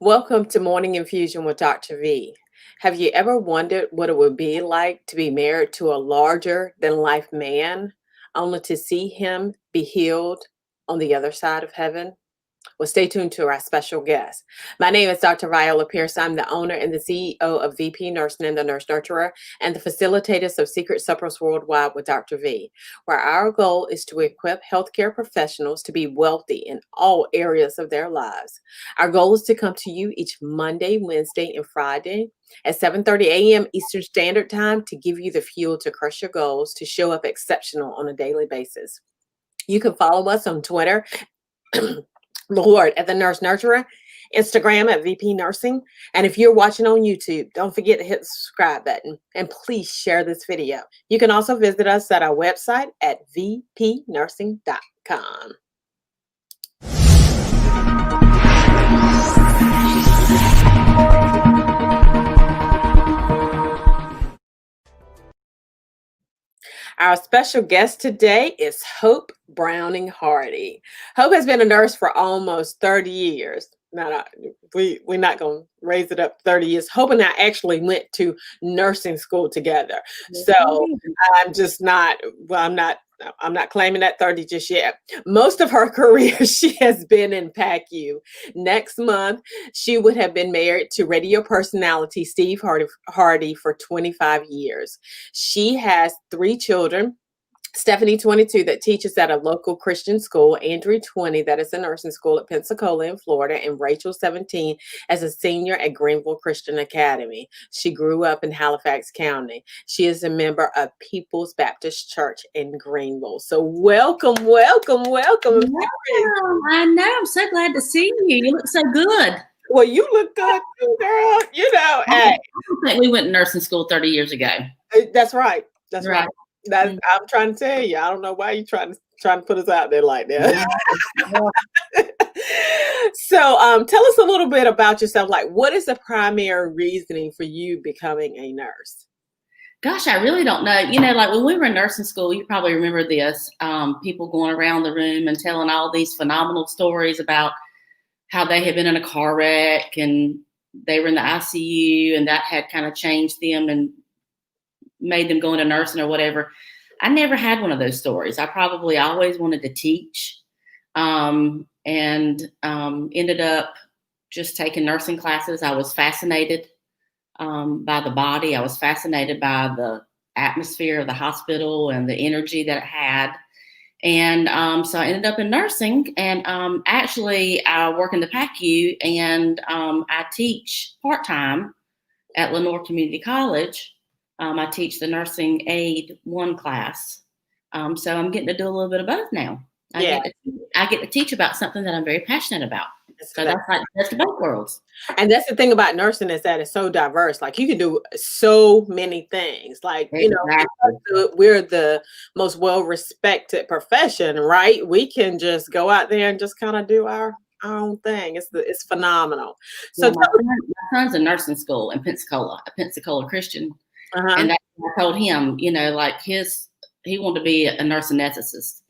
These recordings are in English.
Welcome to Morning Infusion with Dr. V. Have you ever wondered what it would be like to be married to a larger than life man, only to see him be healed on the other side of heaven? Well, stay tuned to our special guest. My name is Dr. Viola Pierce. I'm the owner and the CEO of VP Nursing and the Nurse Nurturer and the facilitators of Secret Suppers Worldwide with Dr. V, where our goal is to equip healthcare professionals to be wealthy in all areas of their lives. Our goal is to come to you each Monday, Wednesday, and Friday at 7:30 a.m. Eastern Standard Time to give you the fuel to crush your goals, to show up exceptional on a daily basis. You can follow us on Twitter Lord at the Nurse Nurturer, Instagram at VP Nursing. And if you're watching on YouTube, don't forget to hit the subscribe button and please share this video. You can also visit us at our website at vpnursing.com. Our special guest today is Hope Browning Hardy. Hope has been a nurse for almost 30 years. Now, we're not going to raise it up 30 years. Hope and I actually went to nursing school together. So I'm just not, well, I'm not claiming that 30 just yet. Most of her career, she has been in PACU. Next month, she would have been married to radio personality Steve Hardy for 25 years. She has 3 children. Stephanie, 22, that teaches at a local Christian school. Andrew, 20, that is a nursing school at Pensacola in Florida. And Rachel, 17, as a senior at Greenville Christian Academy. She grew up in Halifax County. She is a member of People's Baptist Church in Greenville. So welcome. Wow, I know. I'm so glad to see you. You look so good. Well, you look good too, girl. You know, I don't think we went to nursing school 30 years ago. That's right. That's right. I'm trying to tell you. I don't know why you're trying to put us out there like that. So tell us a little bit about yourself. Like, what is the primary reasoning for you becoming a nurse? Gosh, I really don't know. You know, like when we were in nursing school, you probably remember this, people going around the room and telling all these phenomenal stories about how they had been in a car wreck and they were in the ICU and that had kind of changed them and made them go into nursing or whatever. I never had one of those stories. I probably always wanted to teach, and ended up just taking nursing classes. I was fascinated by the body. I was fascinated by the atmosphere of the hospital and the energy that it had. And so I ended up in nursing, and actually I work in the PACU, and I teach part-time at Lenore Community College. I teach the nursing aid 1 class. So I'm getting to do a little bit of both now. I get to teach about something that I'm very passionate about. So that's like best of both worlds. And that's the thing about nursing, is that it's so diverse. Like, you can do so many things. Like, you know, we're the most well-respected profession, right? We can just go out there and just kind of do our own thing. It's phenomenal. So my son's in nursing school in Pensacola, a Pensacola Christian. And I told him, you know, like he wanted to be a nurse anesthetist.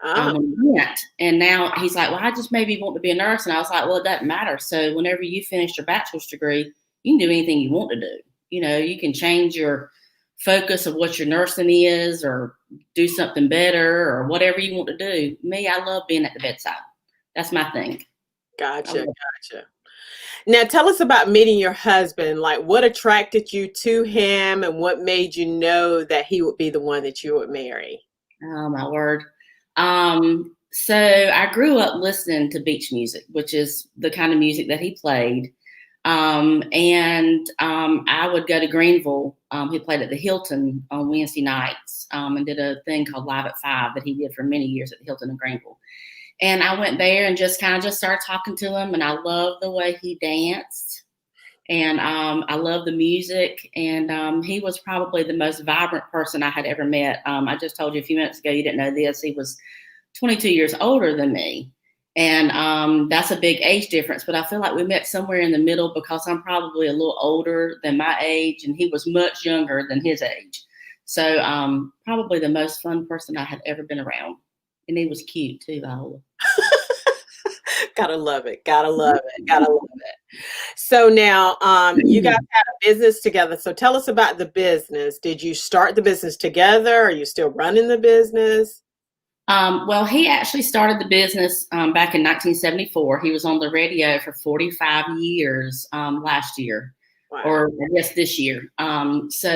And now he's like, well, I just maybe want to be a nurse. And I was like, well, it doesn't matter. So whenever you finish your bachelor's degree, you can do anything you want to do. You know, you can change your focus of what your nursing is or do something better or whatever you want to do. Me, I love being at the bedside. That's my thing. Gotcha. Now, tell us about meeting your husband. Like, what attracted you to him and what made you know that he would be the one that you would marry? Oh, my word. So I grew up listening to beach music, which is the kind of music that he played. I would go to Greenville. He played at the Hilton on Wednesday nights, and did a thing called Live at 5 that he did for many years at the Hilton in Greenville. And I went there and just started talking to him, and I loved the way he danced, and I loved the music, and he was probably the most vibrant person I had ever met. I just told you a few minutes ago, you didn't know this, he was 22 years older than me, and that's a big age difference, but I feel like we met somewhere in the middle because I'm probably a little older than my age, and he was much younger than his age. So probably the most fun person I had ever been around. And he was cute too, Viola. Gotta love it. Gotta love it. Gotta love it. So now, you guys had a business together. So tell us about the business. Did you start the business together? Are you still running the business? Well, he actually started the business back in 1974. He was on the radio for 45 years last year, Wow. or I guess this year. So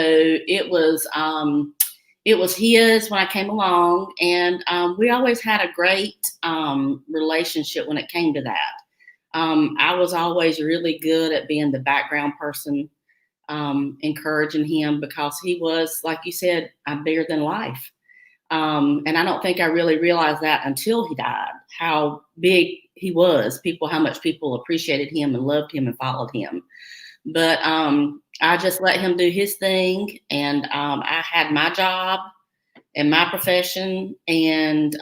it was his when I came along, and we always had a great relationship when it came to that. I was always really good at being the background person, encouraging him because he was, like you said, bigger than life. And I don't think I really realized that until he died, how big he was, how much people appreciated him and loved him and followed him. But I just let him do his thing. And I had my job and my profession, and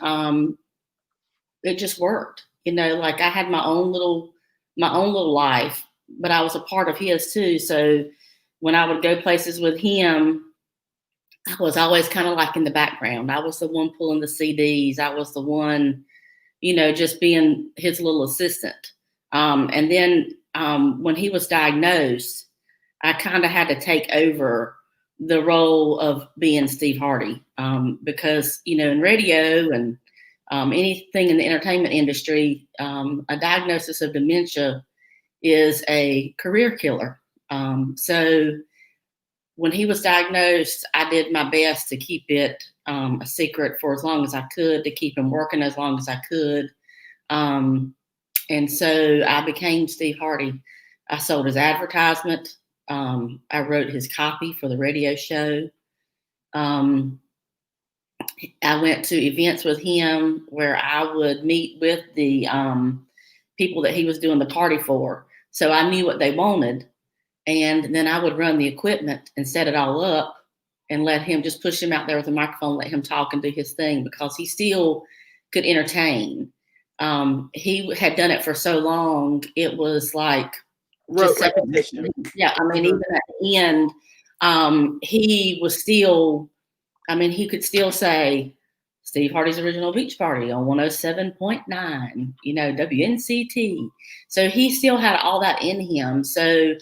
it just worked. Like I had my own little life, but I was a part of his too. So when I would go places with him, I was always kind of like in the background. I was the one pulling the CDs. I was the one, just being his little assistant. And then when he was diagnosed, I kind of had to take over the role of being Steve Hardy because, in radio and anything in the entertainment industry, a diagnosis of dementia is a career killer. So when he was diagnosed, I did my best to keep it a secret for as long as I could, to keep him working as long as I could. And so I became Steve Hardy. I sold his advertisement. I wrote his copy for the radio show. I went to events with him where I would meet with the people that he was doing the party for. So I knew what they wanted. And then I would run the equipment and set it all up and let him, just push him out there with a microphone, let him talk and do his thing, because he still could entertain. He had done it for so long, it was like just Repetition. yeah. I mean, even at the end, he was still, he could still say Steve Hardy's Original Beach Party on 107.9, WNCT. So he still had all that in him. So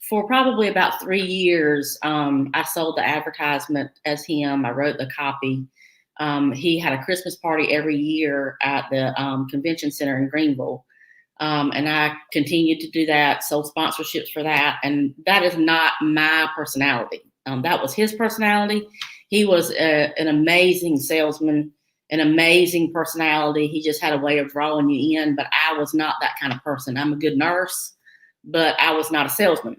for probably about 3 years, I sold the advertisement as him. I wrote the copy. He had a Christmas party every year at the convention center in Greenville. And I continued to do that, sold sponsorships for that. And that is not my personality. That was his personality. He was an amazing salesman, an amazing personality. He just had a way of drawing you in, but I was not that kind of person. I'm a good nurse, but I was not a salesman.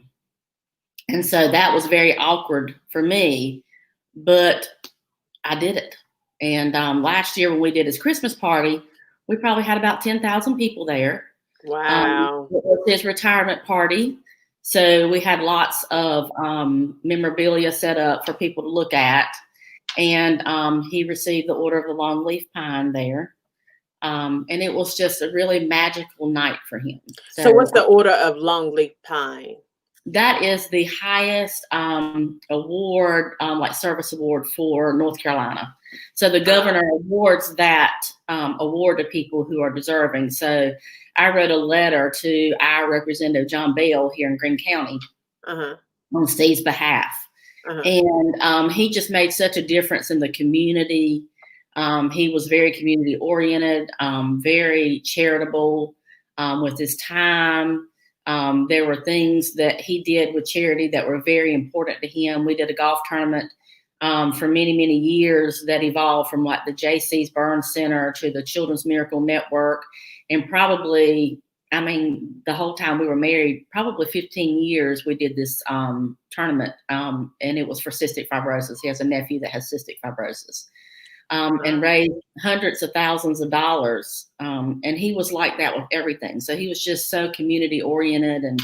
And so that was very awkward for me, but I did it. And last year when we did his Christmas party, we probably had about 10,000 people there. Wow. It was his retirement party. So we had lots of memorabilia set up for people to look at. And he received the Order of the Long Leaf Pine there. And it was just a really magical night for him. So what's the Order of Long Leaf Pine? That is the highest award, like service award for North Carolina. So the governor awards that award to people who are deserving. So I wrote a letter to our representative, John Bell, here in Greene County on Steve's behalf. And he just made such a difference in the community. He was very community oriented, very charitable with his time. There were things that he did with charity that were very important to him. We did a golf tournament for many, many years that evolved from like the J.C.'s Burn Center to the Children's Miracle Network. And probably, the whole time we were married, probably 15 years, we did this tournament. And it was for cystic fibrosis. He has a nephew that has cystic fibrosis. And raised hundreds of thousands of dollars. And he was like that with everything. So he was just so community oriented. And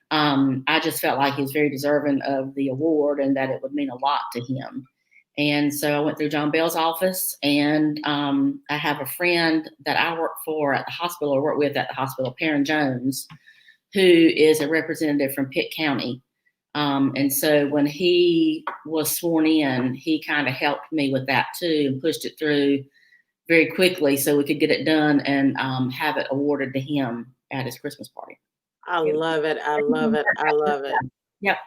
I just felt like he was very deserving of the award and that it would mean a lot to him. And so I went through John Bell's office, and I have a friend that I work for at the hospital, or work with at the hospital, Perrin Jones, who is a representative from Pitt County. And so when he was sworn in, he kind of helped me with that too and pushed it through very quickly so we could get it done and have it awarded to him at his Christmas party. I It was love it. I love it. I love it. Yep.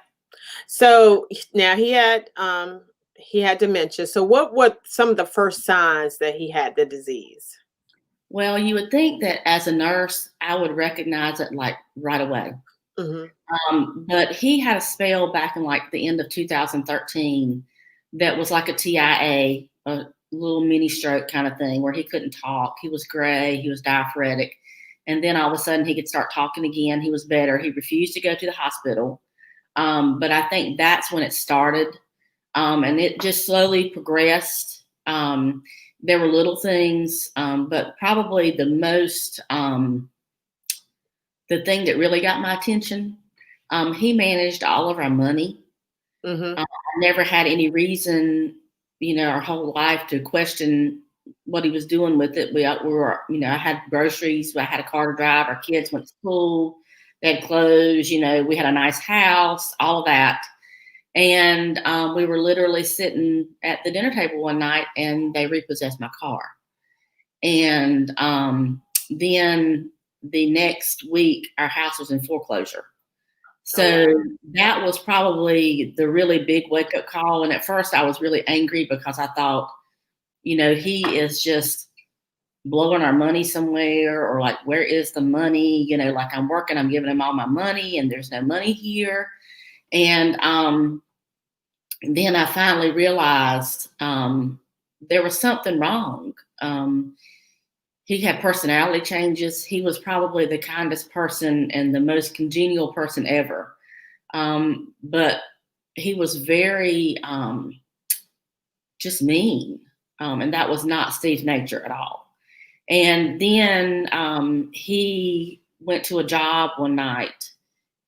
So now he had dementia. So what were some of the first signs that he had the disease? Well, you would think that as a nurse, I would recognize it like right away. Hmm. But he had a spell back in like the end of 2013 that was like a TIA, a little mini stroke kind of thing where he couldn't talk. He was gray, he was diaphoretic. And then all of a sudden he could start talking again. He was better. He refused to go to the hospital. But I think that's when it started. And it just slowly progressed. There were little things, but probably the thing that really got my attention, he managed all of our money. Hmm. I never had any reason, our whole life to question what he was doing with it. We were, I had groceries, I had a car to drive, our kids went to school, they had clothes, we had a nice house, all of that. And we were literally sitting at the dinner table one night and they repossessed my car. And then the next week, our house was in foreclosure. Oh, So wow. that was probably the really big wake up call. And at first, I was really angry because I thought, he is just blowing our money somewhere, or like, where is the money? Like I'm working, I'm giving him all my money and there's no money here. And then I finally realized there was something wrong. He had personality changes. He was probably the kindest person and the most congenial person ever. But he was very just mean. And that was not Steve's nature at all. And then he went to a job one night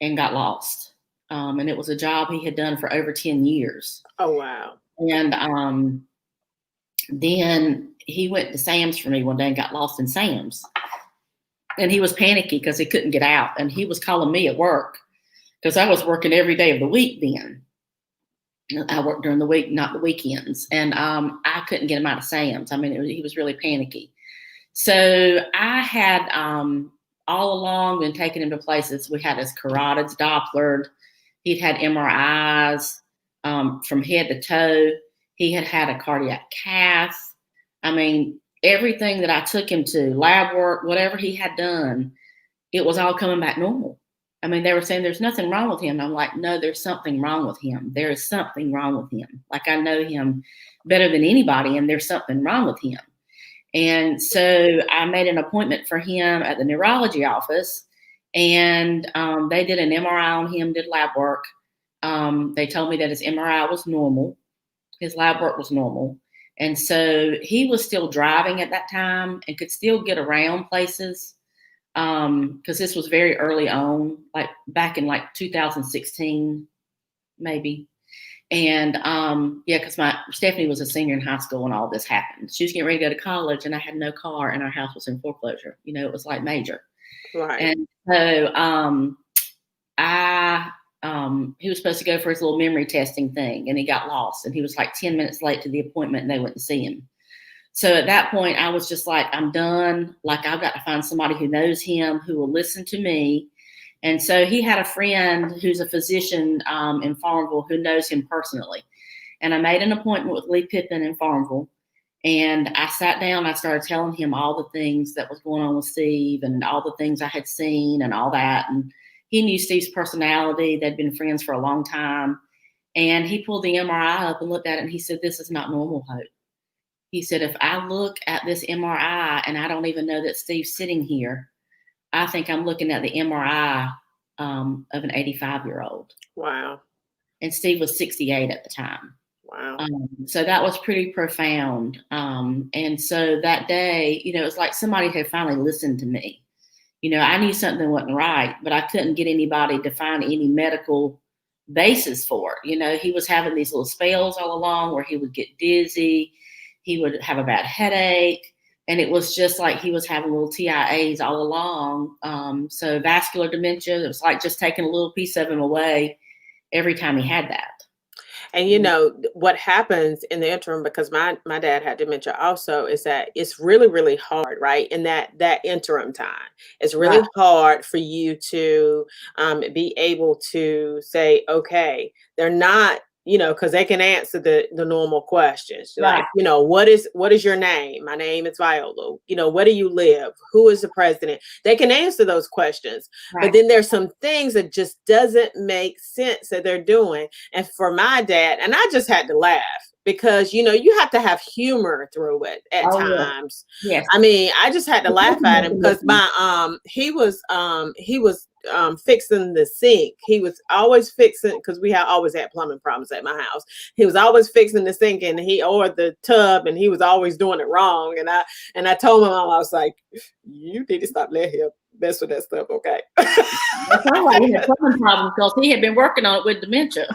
and got lost. And it was a job he had done for over 10 years. Oh, wow. And then he went to Sam's for me one day and got lost in Sam's. And he was panicky because he couldn't get out. And he was calling me at work because I was working every day of the week then. I worked during the week, not the weekends. And I couldn't get him out of Sam's. I mean, he was really panicky. So I had all along been taking him to places. We had his carotids Dopplered. He'd had MRIs from head to toe. He had had a cardiac cath. I mean, everything that I took him to, lab work, whatever he had done, it was all coming back normal. I mean, they were saying there's nothing wrong with him. I'm like, no, there's something wrong with him. There is something wrong with him. Like I know him better than anybody, and there's something wrong with him. And so I made an appointment for him at the neurology office, and they did an MRI on him, did lab work. They told me that his MRI was normal. His lab work was normal. And so he was still driving at that time and could still get around places. Because this was very early on, like back in like 2016, maybe. And because my Stephanie was a senior in high school when all this happened. She was getting ready to go to college, and I had no car, and our house was in foreclosure. It was like major. Right. And so he was supposed to go for his little memory testing thing, and he got lost, and he was like 10 minutes late to the appointment, and they went to see him. So at that point, I was just like, I'm done. Like, I've got to find somebody who knows him, who will listen to me. And so he had a friend who's a physician in Farmville who knows him personally. And I made an appointment with Lee Pippin in Farmville. And I sat down, I started telling him all the things that was going on with Steve and all the things I had seen and all that. And he knew Steve's personality. They'd been friends for a long time. And he pulled the MRI up and looked at it, and he said, "This is not normal, Hope." He said, "If I look at this MRI and I don't even know that Steve's sitting here, I think I'm looking at the MRI of an 85-year-old. Wow. And Steve was 68 at the time. Wow. So that was pretty profound. And so that day, it was like somebody had finally listened to me. I knew something wasn't right, but I couldn't get anybody to find any medical basis for it. He was having these little spells all along where he would get dizzy. He would have a bad headache. And it was just like he was having little TIAs all along. So vascular dementia, it was like just taking a little piece of him away every time he had that. And what happens in the interim, because my dad had dementia also, is that it's really, really hard, right? In that interim time. It's Right, really hard for you to be able to say, okay, they're not, because they can answer the normal questions. right, Like, what is your name? My name is Viola. Where do you live? Who is the president? They can answer those questions. But right. then there's some things that just doesn't make sense that they're doing. And for my dad, and I just had to laugh because you have to have humor through it at Oh, times. yes. I mean, I just had to Yes. laugh at him because he was fixing the sink. He was always fixing, because we always had plumbing problems at my house. He was always fixing the sink and or the tub, and he was always doing it wrong. And I told my mom, I was like, you need to stop letting him mess with that stuff, okay? That's all right. He had plumbing problems because he had been working on it with dementia.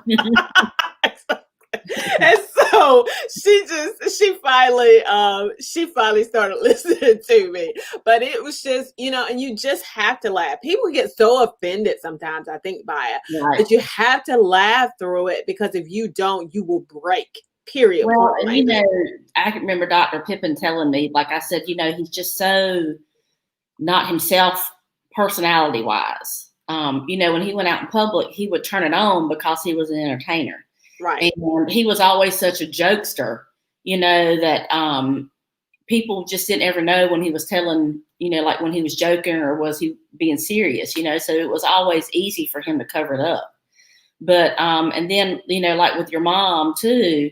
And so she finally started listening to me. But it was just, and you just have to laugh. People get so offended sometimes, I think, by it. Right. But you have to laugh through it, because if you don't, you will break. Period. Well, Point and blank. I can remember Dr. Pippin telling me, like I said, he's just so not himself personality wise. When he went out in public, he would turn it on because he was an entertainer. Right. And he was always such a jokester, that people just didn't ever know when he was telling, like when he was joking or was he being serious, so it was always easy for him to cover it up. But, and then, like with your mom too,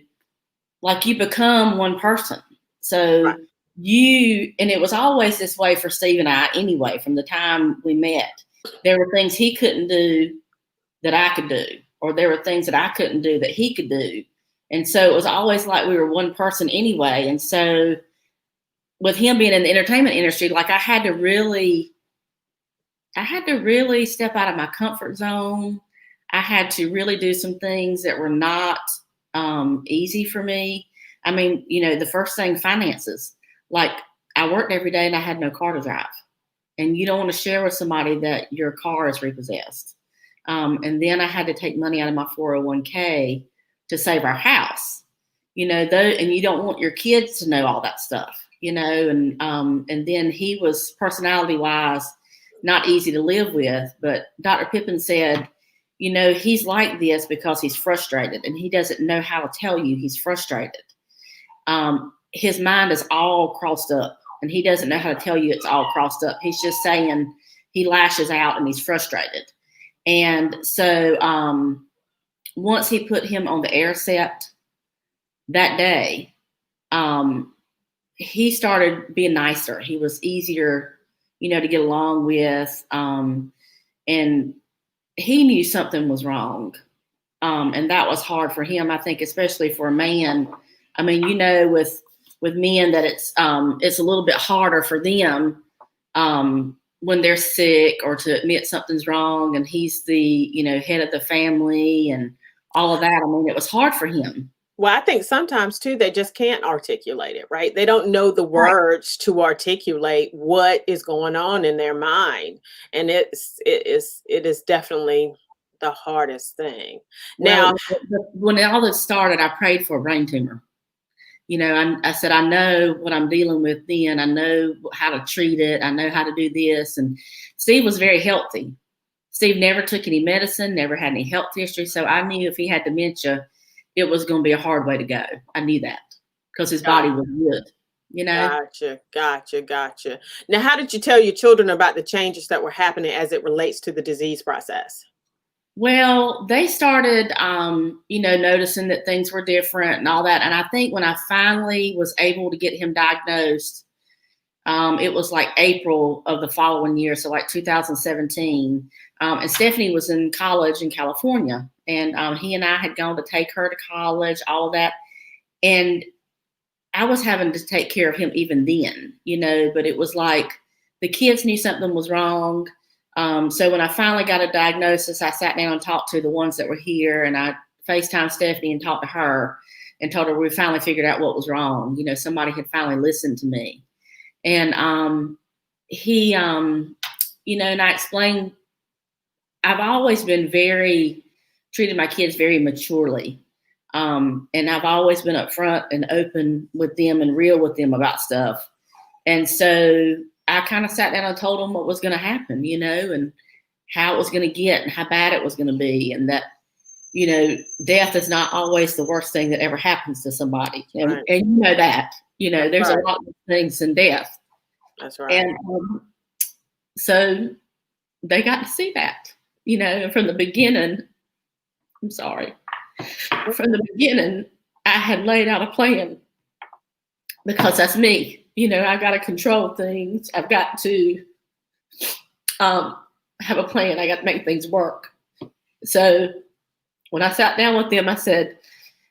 like you become one person. So Right. and it was always this way for Steve and I anyway, from the time we met. There were things he couldn't do that I could do, or there were things that I couldn't do that he could do. And so it was always like we were one person anyway. And so with him being in the entertainment industry, like I had to really step out of my comfort zone. I had to really do some things that were not easy for me. I mean, the first thing, finances. Like I worked every day and I had no car to drive. And you don't want to share with somebody that your car is repossessed. And then I had to take money out of my 401k to save our house, and you don't want your kids to know all that stuff, and then he was personality wise, not easy to live with. But Dr. Pippin said, he's like this because he's frustrated and he doesn't know how to tell you he's frustrated. His mind is all crossed up and he doesn't know how to tell you it's all crossed up. He's just saying he lashes out and he's frustrated. And so once he put him on the Aricept that day, he started being nicer. He was easier, to get along with. And he knew something was wrong. And that was hard for him, I think, especially for a man. I mean, with men that it's a little bit harder for them when they're sick or to admit something's wrong, and he's the, head of the family and all of that. I mean, it was hard for him. Well, I think sometimes too, they just can't articulate it, right? They don't know the Right. words to articulate what is going on in their mind. And it is definitely the hardest thing. Now, Well, when all this started, I prayed for a brain tumor. I said, I know what I'm dealing with then. I know how to treat it. I know how to do this. And Steve was very healthy. Steve never took any medicine, never had any health history. So I knew if he had dementia, it was going to be a hard way to go. I knew that because his body was good, Gotcha. Now, how did you tell your children about the changes that were happening as it relates to the disease process? Well, they started, noticing that things were different and all that. And I think when I finally was able to get him diagnosed, it was like April of the following year, so like 2017. And Stephanie was in college in California, and he and I had gone to take her to college, all of that. And I was having to take care of him even then, but it was like the kids knew something was wrong. So when I finally got a diagnosis, I sat down and talked to the ones that were here, and I FaceTimed Stephanie and talked to her and told her we finally figured out what was wrong. Somebody had finally listened to me. And he, and I explained, I've always been treated my kids very maturely. And I've always been upfront and open with them and real with them about stuff. And so I kind of sat down and told them what was going to happen, and how it was going to get and how bad it was going to be. And that, death is not always the worst thing that ever happens to somebody. And, Right. and you know that, there's Right. a lot of things in death. That's right. And so they got to see that, and from the beginning, I'm sorry, from the beginning, I had laid out a plan because that's me. I got to control things. I've got to have a plan. I got to make things work. So when I sat down with them, I said,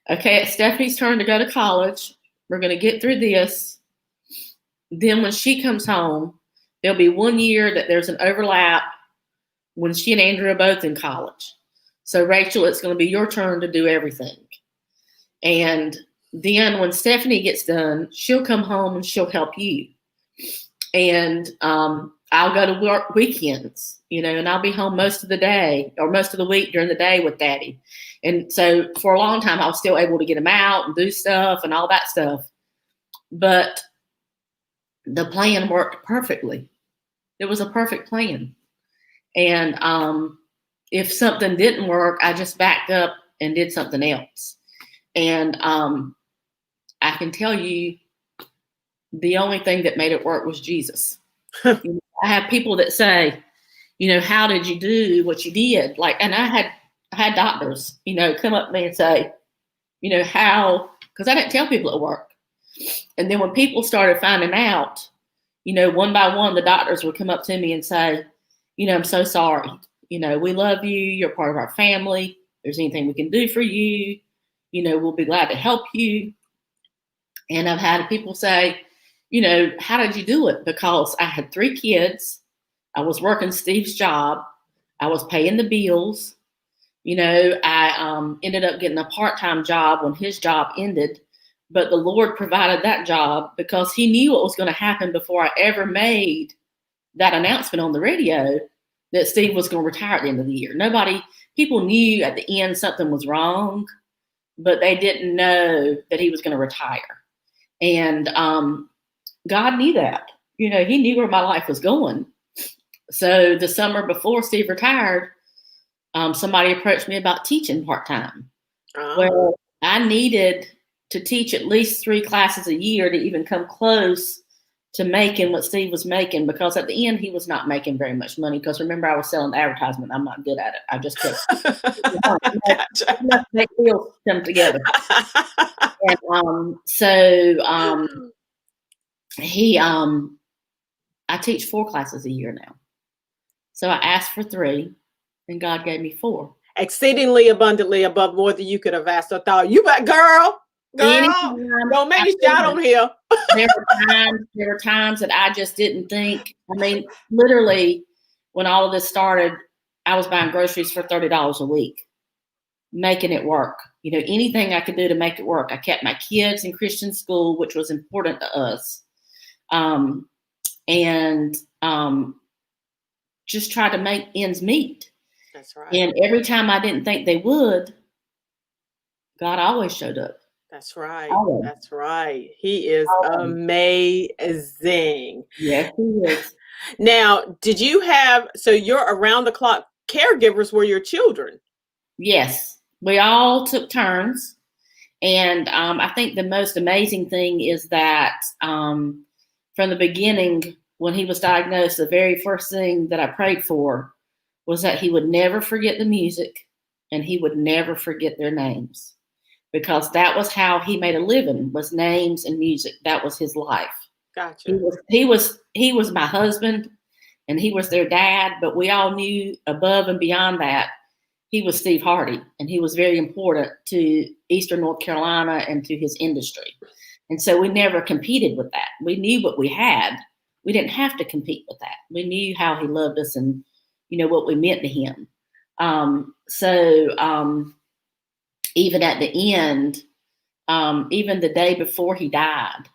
okay, it's Stephanie's turn to go to college. We're going to get through this. Then when she comes home, there'll be 1 year that there's an overlap when she and Andrew are both in college. So Rachel, it's going to be your turn to do everything. And then when Stephanie gets done, she'll come home and she'll help you. And I'll go to work weekends, and I'll be home most of the day or most of the week during the day with Daddy. And so for a long time, I was still able to get him out and do stuff and all that stuff. But the plan worked perfectly. It was a perfect plan. And if something didn't work, I just backed up and did something else. And I can tell you the only thing that made it work was Jesus. I have people that say, how did you do what you did? And I had doctors, come up to me and say, how, because I didn't tell people at work. And then when people started finding out, one by one, the doctors would come up to me and say, I'm so sorry. We love you. You're part of our family. If there's anything we can do for you, we'll be glad to help you. And I've had people say, how did you do it? Because I had 3 kids. I was working Steve's job. I was paying the bills. I ended up getting a part-time job when his job ended. But the Lord provided that job because he knew what was going to happen before I ever made that announcement on the radio that Steve was going to retire at the end of the year. People knew at the end something was wrong, but they didn't know that he was going to retire. And God knew that. He knew where my life was going. So the summer before Steve retired, somebody approached me about teaching part-time. Well, I needed to teach at least 3 classes a year to even come close to making what Steve was making, because at the end he was not making very much money. Because remember, I was selling advertisement. I'm not good at it. I just kept enough to make deals come together. And I teach 4 classes a year now. So I asked for 3, and God gave me 4. Exceedingly abundantly above more than you could have asked or thought. You bet, girl. Don't make me shout on here. There were times that I just didn't think. I mean, literally, when all of this started, I was buying groceries for $30 a week, making it work. Anything I could do to make it work. I kept my kids in Christian school, which was important to us, and just tried to make ends meet. That's right. And every time I didn't think they would, God always showed up. That's right. Always. That's right. He is amazing. Yes, he is. Now, did you have, so your around the clock caregivers were your children? Yes, we all took turns. And I think the most amazing thing is that from the beginning, when he was diagnosed, the very first thing that I prayed for was that he would never forget the music and he would never forget their names, because that was how he made a living, was names and music. That was his life. Gotcha. He was my husband and he was their dad, but we all knew above and beyond that, he was Steve Hardy, and he was very important to Eastern North Carolina and to his industry. And so we never competed with that. We knew what we had. We didn't have to compete with that. We knew how he loved us and, what we meant to him. Even at the end, even the day before he died,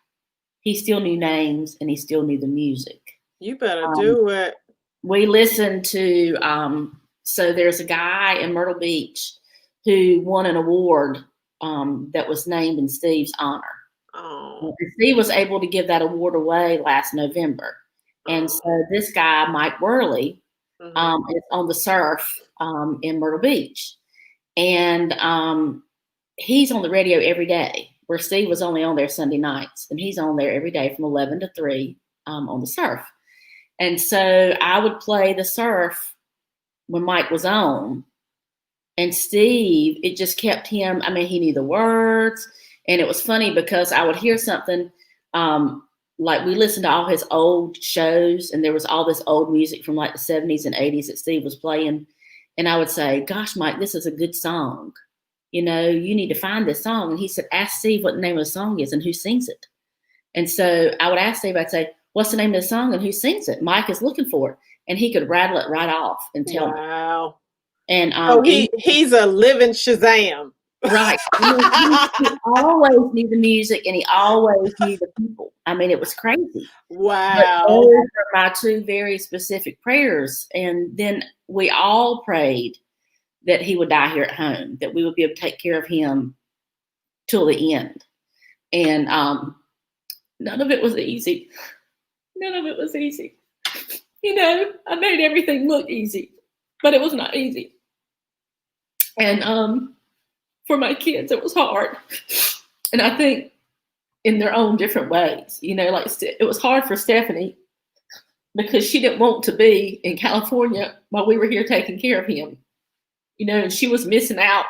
he still knew names and he still knew the music. You better do it. We listened to, so there's a guy in Myrtle Beach who won an award that was named in Steve's honor. Oh. Steve was able to give that award away last November. And Oh. so this guy, Mike Worley, is on the surf in Myrtle Beach. And he's on the radio every day, where Steve was only on there Sunday nights. And he's on there every day from 11 to 3 on the surf. And so I would play the surf when Mike was on. And Steve, it just kept him, I mean, he knew the words. And it was funny because I would hear something, like we listened to all his old shows, and there was all this old music from like the 70s and 80s that Steve was playing. And I would say, gosh, Mike, this is a good song. You know, you need to find this song. And he said, ask Steve what the name of the song is and who sings it. And so I would ask Steve, I'd say, what's the name of the song and who sings it? Mike is looking for it. And he could rattle it right off and tell me. Wow. And he's a living Shazam. Right. He always knew the music, and he always knew the people. I mean, it was crazy. Wow. But those are my two very specific prayers. And then we all prayed that he would die here at home, that we would be able to take care of him till the end. And none of it was easy. None of it was easy. You know, I made everything look easy, but it was not easy. And for my kids, it was hard. And I think in their own different ways, you know, like it was hard for Stephanie because she didn't want to be in California while we were here taking care of him, you know, and she was missing out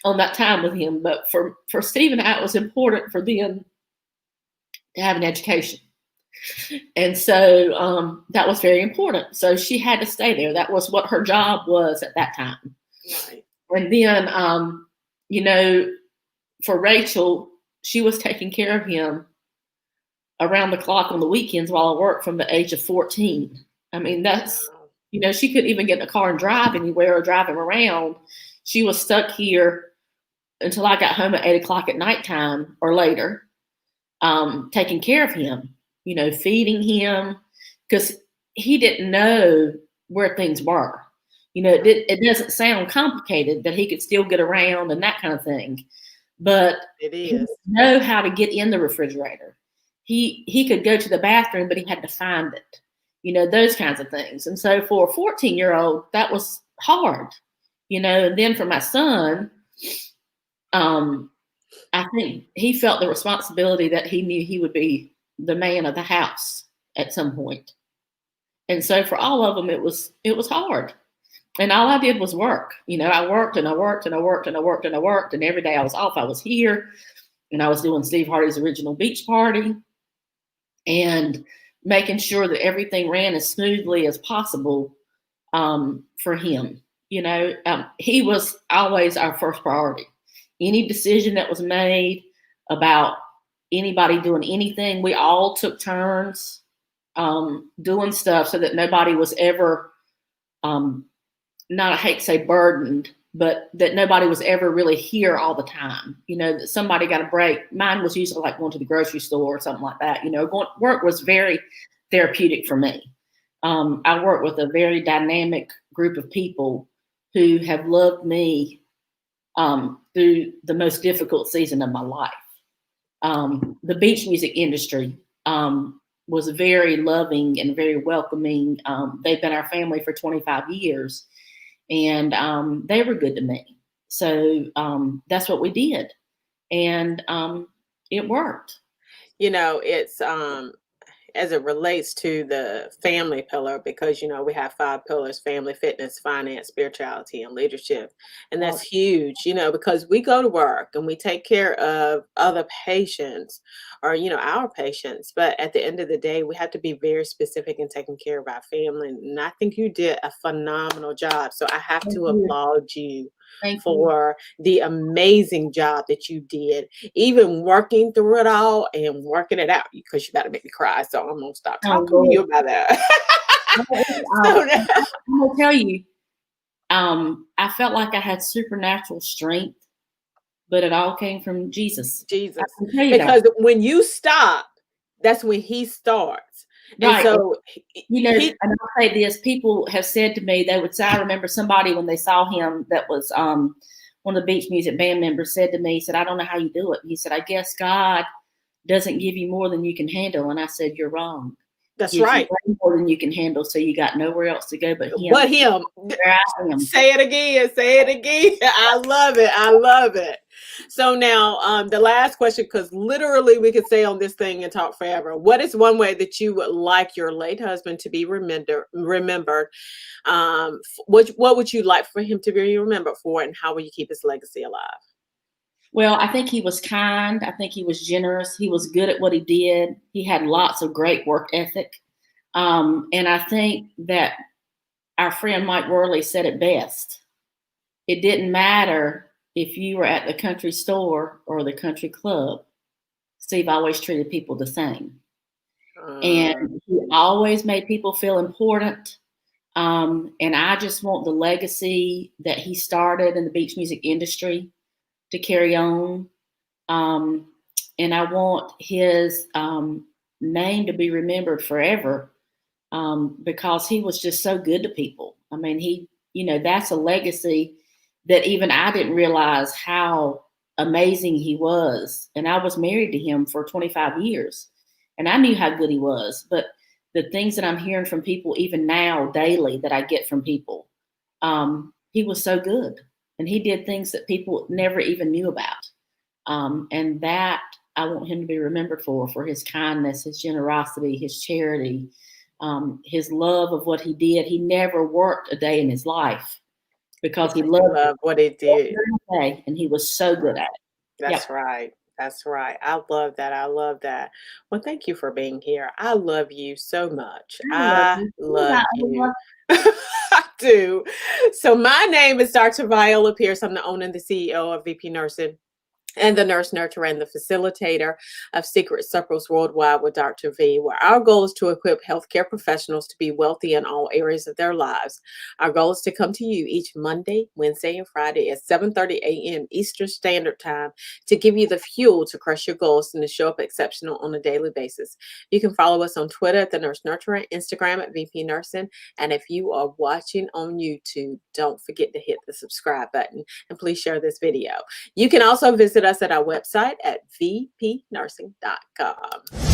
on that time with him. But for Steve and I, it was important for them to have an education. And so that was very important. So she had to stay there. That was what her job was at that time. Right. And then, you know, for Rachel, she was taking care of him around the clock on the weekends while I worked from the age of 14. I mean, that's, you know, she couldn't even get in a car and drive anywhere or drive him around. She was stuck here until I got home at 8 o'clock at nighttime or later, taking care of him, you know, feeding him, because he didn't know where things were. You know, it doesn't sound complicated that he could still get around and that kind of thing, but it is. He didn't know how to get in the refrigerator. He could go to the bathroom, but he had to find it. You know, those kinds of things. And so for a 14-year-old, that was hard. You know, and then for my son, I think he felt the responsibility that he knew he would be the man of the house at some point. And so for all of them, it was hard. And all I did was work. You know, I worked and I worked and I worked and I worked and I worked. And every day I was off, I was here. And I was doing Steve Harvey's original beach party and making sure that everything ran as smoothly as possible for him. You know, he was always our first priority. Any decision that was made about anybody doing anything, we all took turns doing stuff so that nobody was ever not, I hate to say burdened, but that nobody was ever really here all the time. You know, that somebody got a break. Mine was usually like going to the grocery store or something like that. You know, work was very therapeutic for me. I work with a very dynamic group of people who have loved me through the most difficult season of my life. The beach music industry was very loving and very welcoming. They've been our family for 25 years. And they were good to me. So that's what we did. And it worked. You know, it's as it relates to the family pillar, because, you know, we have 5 pillars: family, fitness, finance, spirituality, and leadership. And that's huge, you know, because we go to work and we take care of other patients or, you know, our patients. But at the end of the day, we have to be very specific in taking care of our family. And I think you did a phenomenal job. So I have to applaud you for the amazing job that you did, even working through it all and working it out, because you got to make me cry. So I'm going to stop talking to you about that. I'm going to tell you, I felt like I had supernatural strength, but it all came from Jesus. Jesus. Because when you stop, that's when he starts. Right. And so, you know, and I'll say this, people have said to me, they would say, I remember somebody when they saw him that was one of the beach music band members said to me, he said, "I don't know how you do it." He said, "I guess God doesn't give you more than you can handle." And I said, "You're wrong. That's He gives you right. way more than you can handle, so you got nowhere else to go but Him." But him. Where I am. Say it again. Say it again. I love it. I love it. So now, the last question, because literally we could stay on this thing and talk forever. What is one way that you would like your late husband to be remembered? What would you like for him to be remembered for, and how will you keep his legacy alive? Well, I think he was kind. I think he was generous. He was good at what he did. He had lots of great work ethic. And I think that our friend Mike Worley said it best. It didn't matter if you were at the country store or the country club. Steve always treated people the same. And he always made people feel important. And I just want the legacy that he started in the beach music industry to carry on. And I want his name to be remembered forever, because he was just so good to people. I mean, that's a legacy that even I didn't realize how amazing he was. And I was married to him for 25 years, and I knew how good he was. But the things that I'm hearing from people, even now, daily, that I get from people, he was so good. And he did things that people never even knew about. And that I want him to be remembered for his kindness, his generosity, his charity, his love of what he did. He never worked a day in his life because he loved what he did. it, and he was so good at it. That's right. That's right. I love that. I love that. Well, thank you for being here. I love you so much. I love I you. love you. I do. So my name is Dr. Viola Pierce. I'm the owner and the CEO of VP Nursing, and the nurse nurturer and the facilitator of Secret Circles Worldwide with Dr. V, where our goal is to equip healthcare professionals to be wealthy in all areas of their lives. Our goal is to come to you each Monday, Wednesday, and Friday at 7:30 a.m. Eastern Standard Time to give you the fuel to crush your goals and to show up exceptional on a daily basis. You can follow us on Twitter at the Nurse Nurturer, Instagram at VP Nursing, and if you are watching on YouTube, don't forget to hit the subscribe button and please share this video. You can also visit us at our website at vpnursing.com.